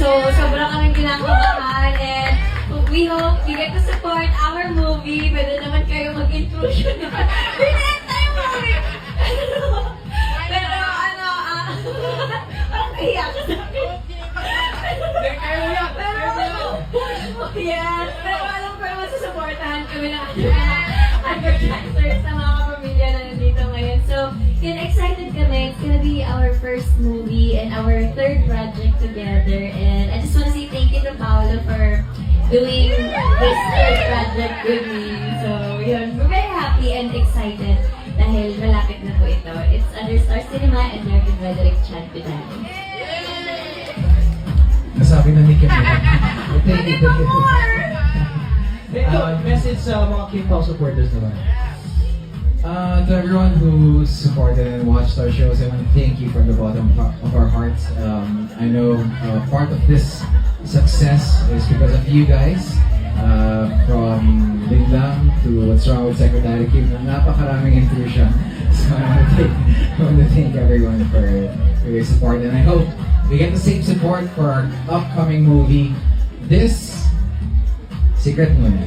So, sobrang kaming kinakabahan and we hope you get to support our movie. Pwede naman kayo mag-intrusion. Binenta yung movie! Pero parang kahiya ka sa akin. Yes, pero alam ko naman susuportahan kami ng advertisers sa mga kapamilya na nandito ngayon. So, excited kami. It's gonna be our first movie and our third project together. And I just wanna say thank you to Paolo for doing this third project with me. So, yun, we're very happy and excited dahil malapit na po ito. It's under Star Cinema and Derek and Frederick Chan Pidani. Nasabi na ni Kim. Thank you. Message sa mga Kim Pao supporters naman. To everyone who supported and watched our shows, I want to thank you from the bottom of our hearts. I know part of this success is because of you guys. From Lindang to What's Wrong with Secretary Kim, napakaraming intrusion. So I want to thank everyone for your support, and I hope we get the same support for our upcoming movie. This secret muna.